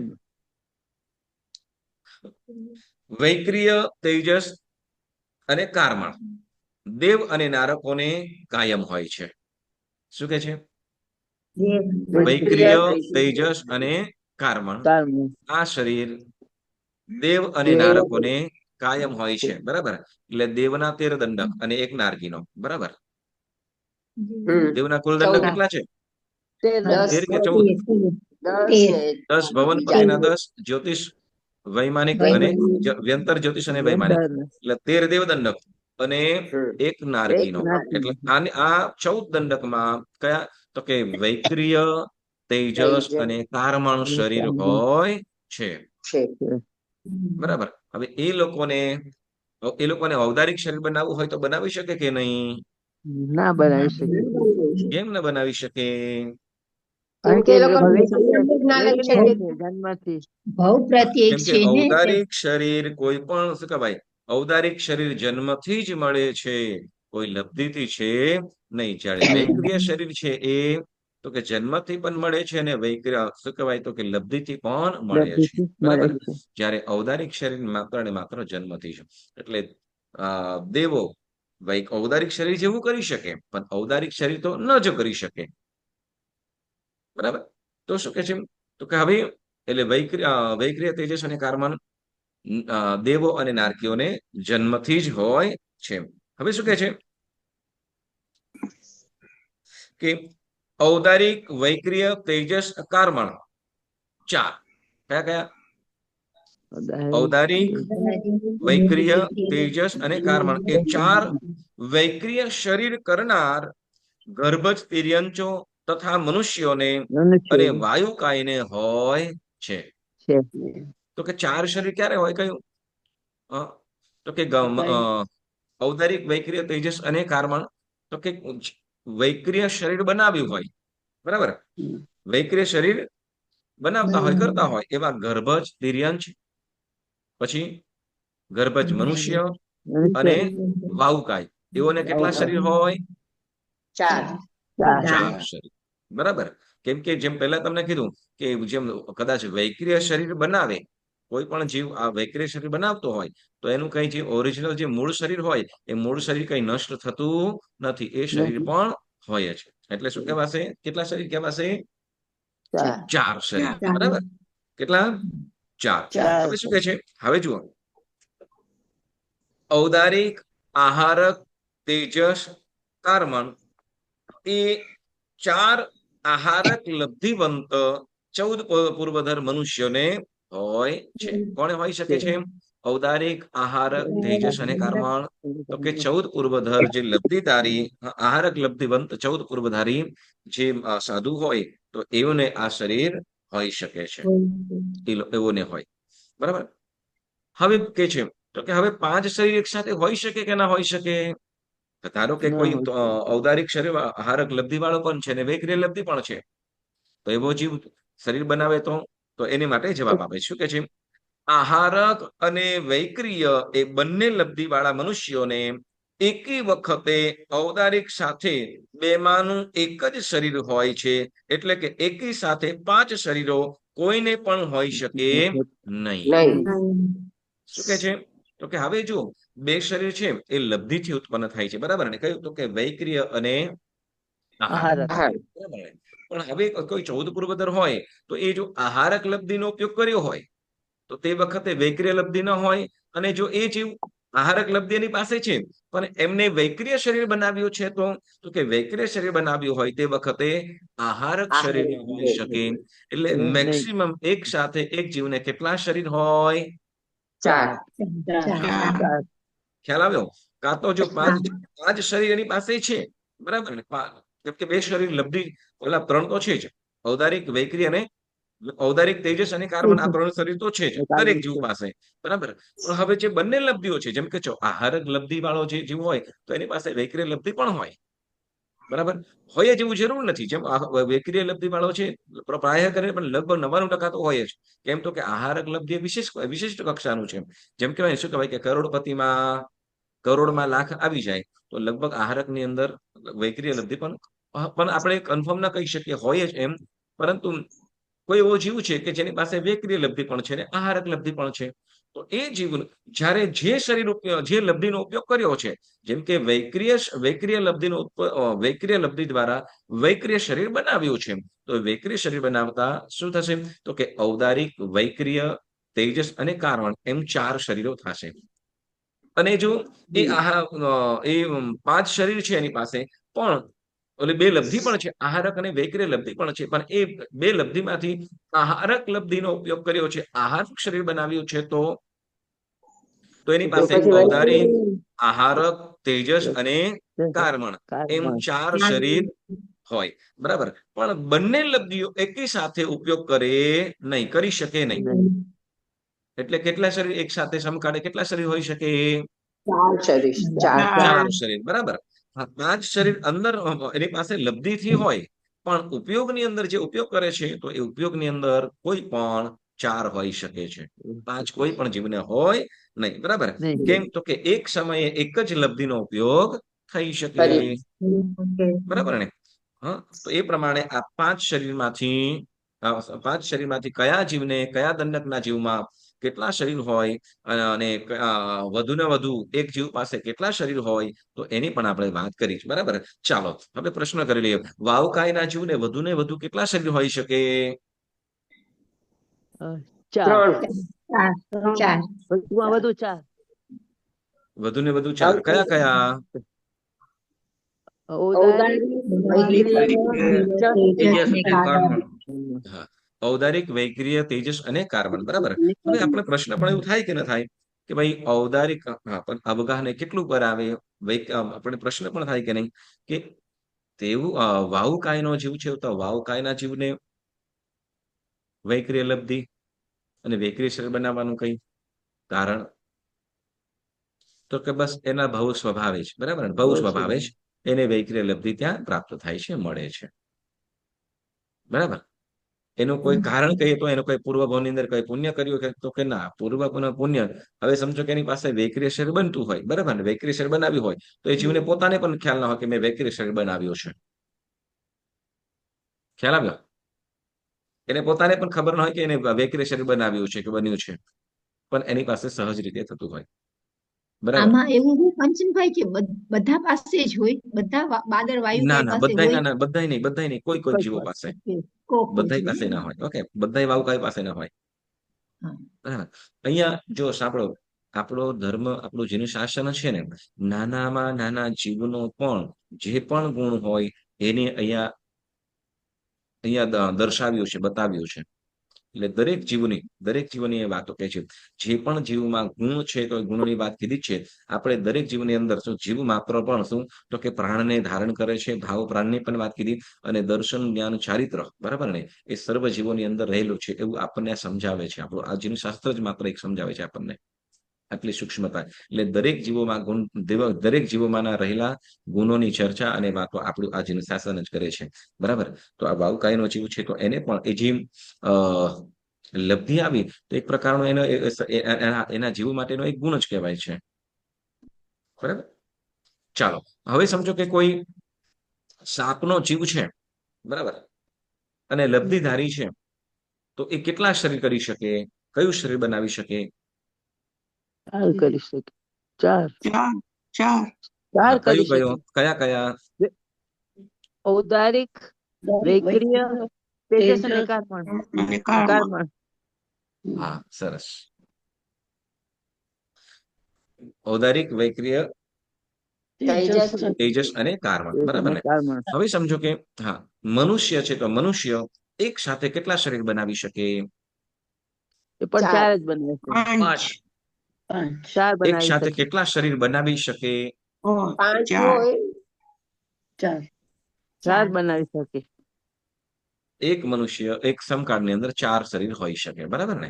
વૈક્રિય, તેજસ અને કાર્મણ દેવ અને નારકોને કાયમ હોય છે. શું કે છે? વૈક્રિય, તેજસ અને કાર્મણ આ શરીર દેવ અને નારકોને કાયમ હોય છે. બરાબર. એટલે દેવના 13 દંડક અને એક નારકીનો. બરાબર. દેવના કુલ દંડક કેટલા છે? 13 કે 14? 10 ભવન પતિના 10 જ્યોતિષ વૈમાનિક અને વ્યંતર જ્યોતિષ અને વૈમાનિક એટલે 13 દેવ દંડક અને એક નારકીનો. એટલે આ 14 દંડકમાં કયા તો કે વૈક્રિય, તેજસ અને કાર્મણ શરીર હોય છે. બરાબર. હવે એ લોકોને ઔદારિક શરીર બનાવવું હોય તો બનાવી શકે કે નહીં? ના બનાવી શકે કેમ ન બનાવી શકે? કેમ કે એ લોકો જન્મથી ભવ પ્રત્યેક કેમ કે છે ને ઔદારિક શરીર કોઈ પણ શું કહેવાય ઔદારિક શરીર જન્મથી જ મળે છે. કોઈ લબ્ધિથી છે નહીં. જ્યારે વૈક્રિય શરીર છે એ તો કે જન્મથી પણ મળે છે અને શું કહેવાય તો કે લબ્ધિથી પણ મળે છે. મળે બરાબર. છે જ્યારે ઔદારિક શરીર માત્ર ને માત્ર જન્મથી છે. એટલે દેવો ઔદારિક શરીર જેવું કરી શકે, પણ ઔદારિક શરીર તો ન જ કરી શકે. બરાબર. તો શું કે છે, તો કે હવે એટલે વૈક્રિય તેજસ અને કાર્બન દેવો અને નારકીઓને જન્મથી જ હોય છે. હવે શું કે છે કે ઔદારિક, વૈક્રિય, તેજસ, કાર્બન 4 કયા કયા? ઔદારિક, વૈક્રિય, તેજસ અને કાર્બન એ 4 વૈક્રિય શરીર કરનાર ગર્ભજ તિર્યંચો તથા મનુષ્યોને અને વાયુકાયને હોય છે. તો કે 4 શરીર ક્યારે હોય કયું? તો કે ઔદારિક, વૈક્રિય, તેજસ અને કાર્બન, તો કે વૈક્રિય શરીર બનાવ્યું હોય, બરાબર, વૈક્રિય શરીર બનાવતા હોય, કરતા હોય એવા ગર્ભજ તિર્યંચ, પછી ગર્ભજ મનુષ્ય અને વાયુકાય, એઓને કેટલા શરીર હોય? 4. 4 શરીર. બરાબર. કેમ કે જેમ પહેલા તમને કીધું કે જેમ કદાચ વૈક્રિય શરીર બનાવે, કોઈ પણ જીવ આ વૈક્રિય શરીર બનાવતો હોય તો એનું કઈ જે ઓરિજિનલ જે મૂળ શરીર હોય એ મૂળ શરીર કઈ નષ્ટ થતું નથી, એ શરીર પણ હોય છે. એટલે શું કહેવાશે? કેટલા શરીર કહેવાશે? 4 શરીર. બરાબર. કેટલા? 4. હવે શું કહે છે? હવે જુઓ, ઔદારિક, આહારક, તેજસ, કાર્બન એ 4 આહારક લબ્ધિવંત 14 પૂર્વધર મનુષ્યોને હોય છે. કોને હોઈ શકે છે? ઔદારિક, આહારક, તેજસ અને કાર્બન, તો કે 14 પૂર્વધર જે લબ્ધિધારી આહારક લબ્ધિવંત 14 પૂર્વધારી જે સાધુ હોય તો એઓને આ શરીર હોઈ શકે છે, એઓને હોય. બરાબર. હવે કે છે તો કે હવે 5 શરીર એક સાથે હોઈ શકે કે ના હોઈ શકે? ધારો કે કોઈ ઔદારિક શરીર આહારક લબ્ધિ વાળો પણ છે ને વૈક્રિય લબ્ધિ પણ છે, તો એવો જીવ શરીર બનાવે તો એની માટે જવાબ આપે. શું કે છે? આહારક અને વૈક્રિય એ બંને લબ્ધિ વાળા મનુષ્યોને એકી વખતે ઔદારિક સાથે બેમાંનું એક જ શરીર હોય છે, એટલે કે એકી સાથે 5 શરીરો કોઈને પણ હોઈ શકે નહીં. શું કે છે? તો કે હવે જો 2 શરીર છે એ લબ્ધિથી ઉત્પન્ન થાય છે, બરાબર ને? કયું? તો કે વૈક્રિય અને આહારક. બરાબર. પણ હવે કોઈ 14 પૂર્વધર હોય તો એ જો આહારક લબ્ધિનો ઉપયોગ કર્યો હોય તો તે વખતે વૈક્રિય લબ્ધિ ન હોય, અને જો એ જીવ આહારક લબ્ધિ એની પાસે છે પણ એમને વૈક્રિય શરીર બનાવ્યું છે તો કે વૈક્રિય શરીર બનાવ્યું હોય તે વખતે આહારક શરીર ન હોઈ શકે. એટલે મેક્સિમમ એક સાથે એક જીવને કેટલા શરીર હોય? 4. ખ્યાલ આવ્યો? કાં તો જો 5 શરીર એની પાસે છે, બરાબર ને? કેમ કે 2 શરીર લબ્ધિ, ઓલા 3 તો છે જ, ઔદારિક, વૈક્રિય અને ઔદારિક, તેજસ અને કાર્બન, આ 3 શરીર તો છે જ દરેક જીવ પાસે, બરાબર. પણ હવે જે બંને લબ્ધિઓ છે, જેમ કે આહારક લબ્ધિ વાળો જે જીવ હોય તો એની પાસે વૈક્રિય લબ્ધિ પણ હોય, બરાબર. હોય જેવું જરૂર નથી. જેમ વૈક્રિય લબ્ધિ વાળો છે પ્રાય કરે પણ લગભગ 99% તો હોય જ. કેમ? તો કે આહારક લબ્ધિ વિશિષ્ટ કક્ષાનું છે. જેમ કહેવાય, શું કહેવાય કે કરોડપતિમાં કરોડમાં લાખ આવી જાય તો લગભગ આહારકની અંદર વૈક્રિય લબ્ધિ પણ આપણે કન્ફર્મ ના કહી શકીએ, હોય જ એમ. પરંતુ કોઈ એવો જીવ છે કે જેની પાસે વૈક્રિય લબ્ધિ પણ છે ને આહારક લબ્ધિ પણ છે, તો એ જીવ જ્યારે જે લબ્ધિનો ઉપયોગ કર્યો છે, જેમ કે વૈક્રિય લબ્ધિ દ્વારા વૈક્રિય શરીર બનાવ્યું છે, તો વૈક્રિય શરીર બનાવતા શું થશે? તો કે ઔદારિક, વૈક્રિય, તેજસ અને કાર્બન એમ 4 શરીરો થશે. અને જો એ 5 શરીર છે એની પાસે, પણ ઓલી 2 લબ્ધિ પણ છે, આહારક અને વૈક્રિય લબ્ધિ પણ છે, પણ એ 2 લબ્ધિમાંથી આહારક લબ્ધિનો ઉપયોગ કર્યો છે, આહારક શરીર બનાવ્યું છે, તો એની પાસે ઔદારિક, આહારક, તેજસ અને કાર્બન એમ 4 શરીર હોય, બરાબર. પણ બંને લબ્ધિઓ એકી સાથે ઉપયોગ કરી શકે નહીં. એટલે કેટલા શરીર એક સાથે સમકાળે કેટલા શરીર હોઈ શકે? 4 શરીર, બરાબર. 5 શરીર અંદર એની પાસે લબ્ધિથી હોય, પણ ઉપયોગની અંદર જે ઉપયોગ કરે છે તો એ ઉપયોગની અંદર કોઈ પણ 4 હોઈ શકે છે, 5 કોઈ પણ જીવને હોય નહીં, બરાબર. કેમ? તો કે એક સમયે એક જ લબ્ધિનો ઉપયોગ થઈ શકે, બરાબર ને? તો એ પ્રમાણે આ 5 શરીરમાંથી કયા જીવને, કયા દંડકના જીવમાં કેટલા શરીર હોય અને વધુ ને વધુ એક જીવ પાસે કેટલા શરીર હોય તો એની પણ આપણે વાત કરી છે, બરાબર. ચાલો હવે પ્રશ્ન કરી લઈએ, વાવકાયના જીવને વધુ ને વધુ કેટલા શરીર હોઈ શકે? 4 ત્રણ 4 વધુમાં વધુ 4 વધુ ને વધુ 4 કયા કયા? ઔદારિક, તેજસ ને કાર્બન. હા, ઔદારિક, વૈક્રિય, તેજસ અને કાર્બન, બરાબર. હવે આપણે પ્રશ્ન પણ એવું થાય કે ન થાય કે ભાઈ ઔદારિક, હા, પણ અવગાહને કેટલું પર આવે? આપણે પ્રશ્ન પણ થાય કે નહીં કે તેવું વાહુકાયનો જીવ છે તો વાહુકાયના જીવને વૈક્રિય લબ્ધિ અને વૈક્રિય શરીર બનાવવાનું કઈ કારણ? તો કે બસ એના ભવ સ્વભાવે જ, બરાબર ને, ભવ સ્વભાવે જ એને વૈક્રિય લબ્ધિ ત્યાં પ્રાપ્ત થાય છે, મળે છે, બરાબર. એનું કોઈ કારણ કહીએ તો એનો કોઈ પૂર્વભાવની અંદર કઈ પુણ્ય કર્યું કે તો કે ના, પૂર્વભાવનું પુણ્ય, હવે સમજો કે એની પાસે વૈક્રિય શરીર બનતું હોય, બરાબર ને, વૈક્રિય શરીર બનાવ્યું હોય તો એ જીવને પોતાને પણ ખ્યાલ ના હોય કે મેં વૈક્રિય શરીર બનાવ્યું છે. ખ્યાલ આવ્યો? એને પોતાને પણ ખબર ન હોય કે એને વૈક્રિય શરીર બનાવ્યું છે કે બન્યું છે, પણ એની પાસે સહજ રીતે થતું હોય, બરાબર. આમાં એવું હોય કંચનભાઈ કે બધા પાસે જ હોય, બધા બાદર વાયુ ના કઈ ના, પાસે બધાય હોય? ના ના, બધાય નહીં, બધાય નહીં, કોઈ કોઈ જીવો પાસે, કોક બધાય જ પાસે હોય. ના હોય. ઓકે, બધાય વાવકાય પાસે ના હોય. હા. બરાબર. અહીંયા જો સાંભળો, આપણો ધર્મ, આપણું જેનું શાસન છે ને, નાનામાં નાના જીવનો પણ જે પણ ગુણ હોય એને અહીંયા દર્શાવ્યું છે, બતાવ્યું છે. એટલે દરેક જીવની એ વાતો કહે છે. જે પણ જીવમાં ગુણ છે તો એ ગુણની વાત કીધી જ છે. આપણે દરેક જીવની અંદર શું જીવ માત્ર પણ શું તો કે પ્રાણને ધારણ કરે છે, ભાવ પ્રાણની પણ વાત કીધી, અને દર્શન, જ્ઞાન, ચારિત્ર, બરાબર ને, એ સર્વ જીવોની અંદર રહેલું છે એવું આપણને સમજાવે છે. આપણું આ જીવન શાસ્ત્ર જ માત્ર એક સમજાવે છે આપણને આટલી સૂક્ષ્મતા. એટલે દરેક જીવોમાં ગુણ, દરેક જીવોમાંના રહેલા ગુણોની ચર્ચા અને વાતો આપણું આ જીવન શાસન જ કરે છે, બરાબર. તો આ વાવકાયનો જીવ છે તો એને પણ એ જે લબ્ધિ આવી તો એક પ્રકારનો એનો એના જીવ માટેનો એક ગુણ જ કહેવાય છે, બરાબર. ચાલો હવે સમજો કે કોઈ સાપનો જીવ છે, બરાબર, અને લબ્ધિધારી છે, તો એ કેટલા શરીર કરી શકે? કયું શરીર બનાવી શકે? 4 કરી શકે. 4 ચાર ચાર કરી શકે. કયું કયા કયા? ઔદારિક, વૈક્રિય, તેજસ અને કાર્બન. અને કાર્બન. કાર્બન. હા, સરસ. ઔદારિક, વૈક્રિય, તેજસ અને કાર્બન, બરાબર ને. કાર્બન. હવે સમજો કે હા, મનુષ્ય છે તો મનુષ્ય એક સાથે કેટલા શરીર બનાવી શકે? એ પણ 4 જ બનાવે છે. પાંચ 4 એક બનાવી સાથે શકે. કેટલા શરીર બનાવી શકે? ચાર 4 બનાવી શકે. એક મનુષ્ય એક સમકાળની અંદર 4 શરીર હોઈ શકે, બરાબર ને.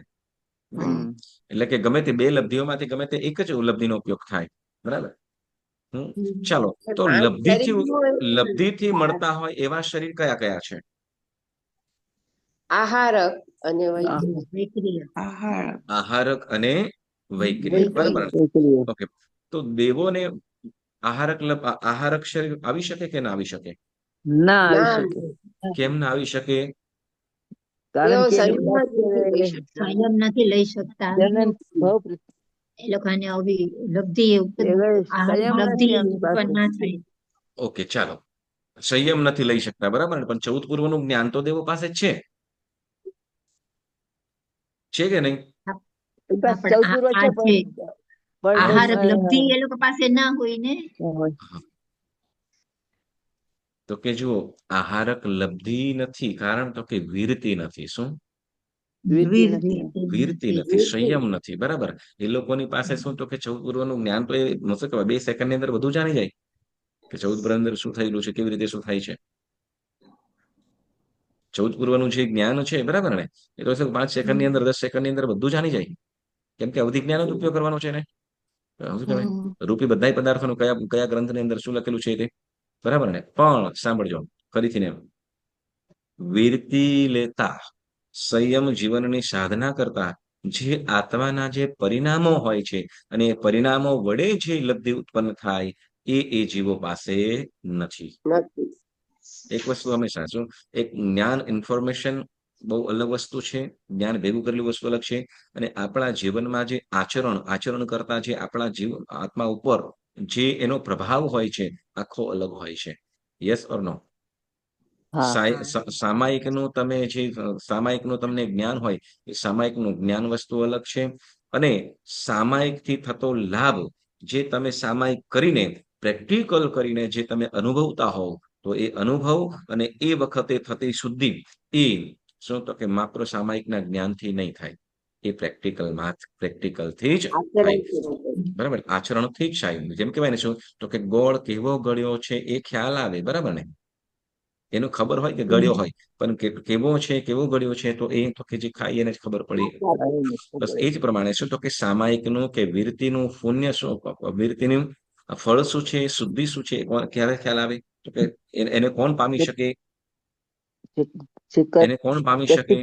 એટલે કે ગમે તે બે લબ્ધિઓમાંથી ગમે તે એક જ લબ્ધિનો ઉપયોગ થાય, બરાબર. ચાલો તો લબ્ધિથી મળતા હોય એવા શરીર કયા કયા છે? આહારક અને વૈક્રિય. આહારક અને વૈક્રિય, બરાબર. વૈક્રિય. ઓકે, તો દેવોને આહારક શરીર આવી શકે કે ના આવી શકે? ના આવી શકે. કેમ ના આવી શકે? કારણ કે એની સંયમ નથી લઈ શકતા, જનન ભાવ એ લોકોને આવી લબ્ધિ સંયમ લબ્ધિ નથી એમની પાસે. ઉત્પન્ન ના થાય. ઓકે, ચાલો, સંયમ નથી લઈ શકતા, બરાબર ને, પણ 14 પૂર્વનું જ્ઞાન તો દેવો પાસે છે કે નહીં? આહારક લબ્ધિ એ લોકો પાસે ના હોય ને. તો કે જુઓ, આહારક લબ્ધિ નથી, કારણ તો કે વીરતિ નથી. શું વીરતિ નથી? સંયમ નથી, બરાબર. એ લોકોની પાસે શું તો કે 14 પૂર્વનું જ્ઞાન તો એ શું કહેવાય 2 સેકન્ડની અંદર બધું જાણી જાય કે 14 પૂર્વ અંદર શું થયેલું છે, કેવી રીતે શું થાય છે. 14 પૂર્વનું જે જ્ઞાન છે, બરાબર ને, એ તો 5 સેકન્ડની અંદર 10 સેકન્ડની અંદર બધું જાણી જાય, કેમ કે અવધિ જ્ઞાન જ ઉપયોગ કરવાનો છે ને. શું કહેવાય રૂપી બધા પદાર્થોનું કયા કયા ગ્રંથની અંદર શું લખેલું છે તે, બરાબર ને. પણ સાંભળજો ફરીથી ને, વીરતિ લેતા, સંયમ જીવનની સાધના કરતા જે આત્માના જે પરિણામો હોય છે અને એ પરિણામો વડે જે લબ્ધિ ઉત્પન્ન થાય એ જીવો પાસે નથી. એક વસ્તુ હંમેશા શું, એક જ્ઞાન, ઇન્ફોર્મેશન બહુ અલગ વસ્તુ છે, જ્ઞાન ભેગું કરેલી વસ્તુ અલગ છે, અને આપણા જીવનમાં જે આચરણ કરતા જે આપણા આત્મા ઉપર જે એનો પ્રભાવ હોય છે આખો અલગ હોય છે. યસ ઓર નો? સામાયિકનું તમે જે સામાયિકનું તમને જ્ઞાન હોય એ સામાયિકનું જ્ઞાન વસ્તુ અલગ છે, અને સામાયિકથી થતો લાભ જે તમે સામાયિક કરીને પ્રેક્ટિકલ કરીને જે તમે અનુભવતા હોવ, તો એ અનુભવ અને એ વખતે થતી શુદ્ધિ એ શું તો કે માત્ર સામાયિકના જ્ઞાનથી નહીં થાય, એ પ્રેક્ટિકલથી જ થાય. બરાબર, આચરણથી જ થાય. જેમ કહેવાય ને શું તો કે ગોળ કેવો ગળ્યો છે એ ખ્યાલ આવે, બરાબર ને? એનું ખબર હોય કે ગળ્યો હોય, પણ કેવો છે કેવો ગળ્યો છે તો એ તો કે જે ખાઈ એને જ ખબર પડી. બસ એ જ પ્રમાણે શું તો કે સામાયિકનું કે વીરતીનું પુણ્ય શું, વીરતીનું ફળ શું છે, શુદ્ધિ શું છે, ક્યારે ખ્યાલ આવે તો કે એને કોણ પામી શકે? એને કોણ પામી શકે?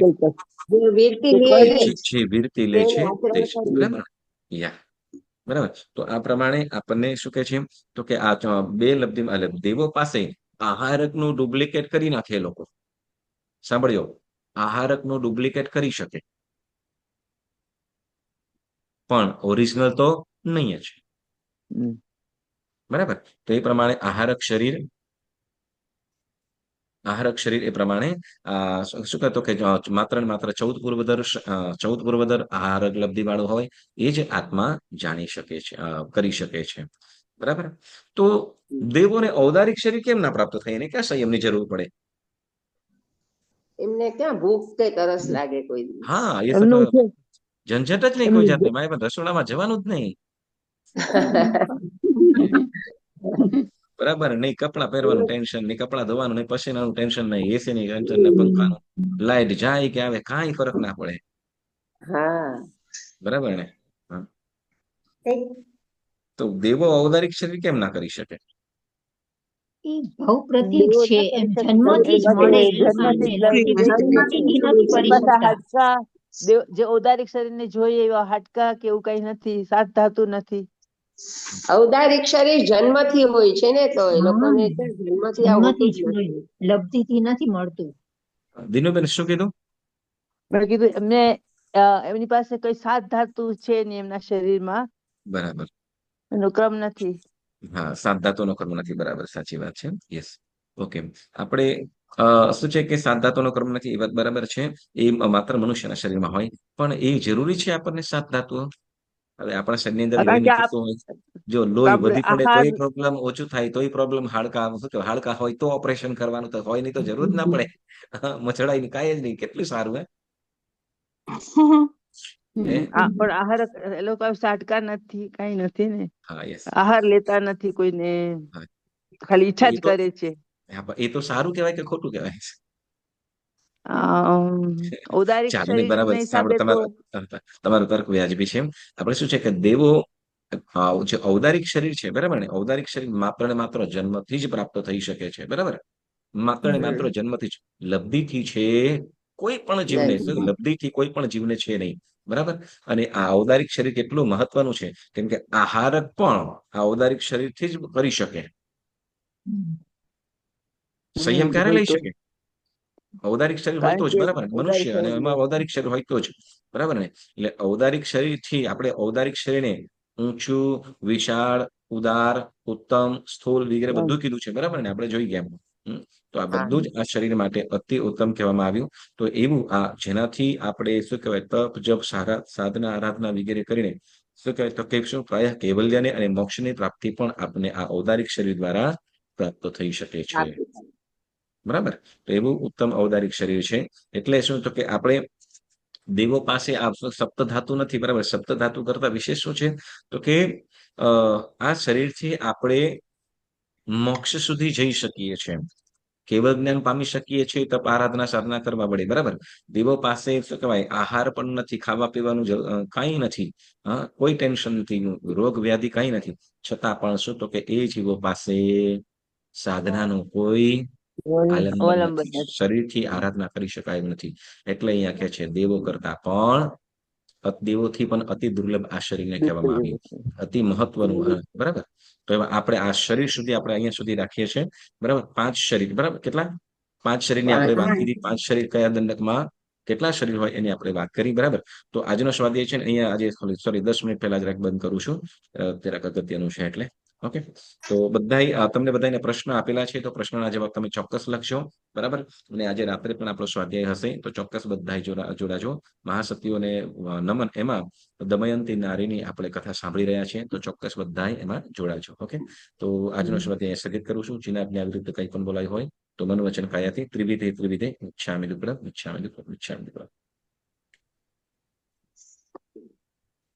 જે વીરતી લે જે વીરતી લે છે તે જ. બરાબર, યા બરાબર. તો આ પ્રમાણે આપણને શું કે છે તો કે આ બે લબ્ધિમાં દેવો પાસે આહારકનું ડુપ્લિકેટ કરી નાખે લોકો. સાંભળ્યો, આહારકનું ડુપ્લિકેટ કરી શકે, પણ ઓરિજિનલ તો નહીં જ. બરાબર. તો એ પ્રમાણે આહારક શરીર એ પ્રમાણે શું કહેતો કે માત્ર ને માત્ર 14 પૂર્વદર આહારક લબ્ધિ વાળું હોય એ જ આત્મા જાણી શકે છે, કરી શકે છે. બરાબર. તો દેવોને ઔદારિક શરીર કેમ ના પ્રાપ્ત થાય? એને ક્યાં સંયમની જરૂર પડે? એમને ક્યાં ભૂખ કે તરસ લાગે કોઈ દિવસ? હા, એ તો ઝંઝટ જ નહીં કોઈ જાતની. મારે રસોડામાં જવાનું જ નહીં. બરાબર, નહીં કપડાં પહેરવાનું ટેન્શન, નહીં કપડાં ધોવાનું, નહીં પસીનાનું ટેન્શન, નહીં એસી ની ટેન્શન, ને પંખાનું. લાઈટ જાય કે આવે કાંઈ ફરક ના પડે. હા, બરાબર ને? તો દેવો ઔદારિક શરીર કેમ ના કરી શકે? એ ભવ પ્રતીક છે, એમ જન્મથી જ મળે છે. જન્મથી નથી કરી શકતા. હાડકા જે ઔદારિક શરીર ને જોઈએ એવા હાડકા કે એવું કઈ નથી, સાત ધાતુ નથી. ઔદારિક શરીર જન્મથી હોય છે ને, તો એ લોકોને જન્મથી આ હોતું જન્મથી જ જ નથી. મળે, લબ્ધિથી નથી મળતું. દિનુબેન શું કીધું? મેં કીધું એમને એમની પાસે કઈ સાત ધાતુ છે ને એમના શરીરમાં. બરાબર, એનો ક્રમ નથી. હા, સાત ધાતુનો ક્રમ નથી. બરાબર, સાચી વાત છે. Yes, okay. આપણે શું છે કે સાત ધાતુનો ક્રમ નથી, એ વાત બરાબર છે. એ માત્ર મનુષ્યના શરીરમાં હોય, પણ એ જરૂરી છે આપણને સાત ધાતુઓ? હવે આપણા શરીરની અંદર લોહી નીકળતું હોય, જો લોહી વધી પડે તોય પ્રોબ્લેમ, ઓછું થાય તોય પ્રોબ્લેમ, હાડકા હોય તો ઓપરેશન કરવાનું, તો હોય નહીં તો જરૂર જ ના પડે. મચડાઈ ની કાંઈ જ નહીં. કેટલું સારું હે. પણ આહાર એ લોકો હાડકા નથી, કઈ નથી ને. હા, યસ. આહાર લેતા નથી કોઈને, ખાલી ઈચ્છા જ કરે છે. એ તો સારું કહેવાય કે ખોટું કહેવાય? ઔદારિક શરીર બરાબર. તમારો તર્ક વ્યાજબી છે. આપણે શું છે કે દેવો જે ઔદારિક શરીર છે, બરાબર ને, ઔદારિક શરીર માત્ર ને માત્ર જન્મથી જ પ્રાપ્ત થઈ શકે છે. બરાબર, માત્ર ને માત્ર જન્મથી જ. લબ્ધિથી છે કોઈ પણ જીવને, લબ્ધિથી કોઈ પણ જીવને છે નહીં. બરાબર. અને આ ઔદારિક શરીર કેટલું મહત્વનું છે, કેમ કે આહારક પણ આ ઔદારિક શરીરથી જ કરી શકે. સંયમ ક્યારે લઈ શકે? ઔદારિક શરીર હોય તો જ. બરાબર, મનુષ્ય અને એમાં ઔદારિક શરીર હોય તો જ. બરાબર ને? એટલે ઔદારિક શરીરથી આપણે ઔદારિક શરીરને ઊંચું, વિશાળ, ઉદાર, ઉત્તમ, સ્થૂળ વગેરે બધું કીધું છે. બરાબર ને? આપણે જોઈ ગયા. તો આ બધું જ આ શરીર માટે અતિ ઉત્તમ કહેવામાં આવ્યું. તો એવું આ જેનાથી આપણે શું કહેવાય, તપ, જપ, સાધના, આરાધના વગેરે કરીને શું કહેવાય તો કે શું પ્રાય કૈવલ્યને અને મોક્ષની પ્રાપ્તિ પણ આપણે આ ઔદારિક શરીર દ્વારા પ્રાપ્ત થઈ શકે છે. બરાબર. તો એવું ઉત્તમ ઔદારિક શરીર છે. એટલે શું તો કે આપણે દેવો પાસે આ સપ્તધાતુ નથી. બરાબર, સપ્તધાતુ કરતા વિશેષ શું છે તો કે આ શરીરથી આપણે મોક્ષ સુધી જઈ શકીએ છીએ, કેવળ જ્ઞાન પામી શકીએ છીએ, તપ, આરાધના, સાધના કરવા પડે. બરાબર. દેવો પાસે શું કહેવાય, આહાર પણ નથી, ખાવા પીવાનું કાંઈ નથી, કોઈ ટેન્શન નથી, રોગ વ્યાધિ કાંઈ નથી, છતાં પણ શું તો કે એ જીવો પાસે સાધનાનું કોઈ આલંબન નથી, શરીરથી આરાધના કરી શકાય એમ નથી. એટલે અહીંયા કહે છે દેવો કરતા પણ, દેવોથી પણ અતિ દુર્લભ આ શરીરને કહેવામાં આવ્યું, અતિ મહત્વનું. બરાબર. તો એમાં આપણે આ શરીર સુધી આપણે અહીંયા સુધી રાખીએ છીએ. બરાબર. 5 શરીર. બરાબર, કેટલા? 5 શરીરની આપણે વાત કરી. 5 શરીર કયા દંડકમાં? કેટલા શરીર હોય એની આપણે વાત કરી, બરાબર. તો આજનો સ્વાધ્યાય છે ને અહીંયા આજે સોરી 10 મિનિટ પહેલા જરાક બંધ કરું છું, જરાક અગત્યનું છે એટલે. ઓકે, તો બધાય તમને બધાને પ્રશ્ન આપેલા છે, તો પ્રશ્નના જવાબ તમે ચોક્કસ લખશો, બરાબર. અને આજે રાત્રે પણ આપણો સ્વાધ્યાય હશે, તો ચોક્કસ બધાય જોડાજો. મહાસતીઓને નમન, એમાં દમયંતી નારીની આપણે કથા સાંભળી રહ્યા છીએ, તો ચોક્કસ બધાય એમાં જોડાજો. ઓકે, તો આજનો સ્વાધ્યાય સ્થગિત કરું છું. જેના આજ્ઞા વિરુદ્ધ કંઈ પણ બોલાય હોય તો મન વચન કાયાથી ત્રિવિધે ઇચ્છામિ દુક્કડમ.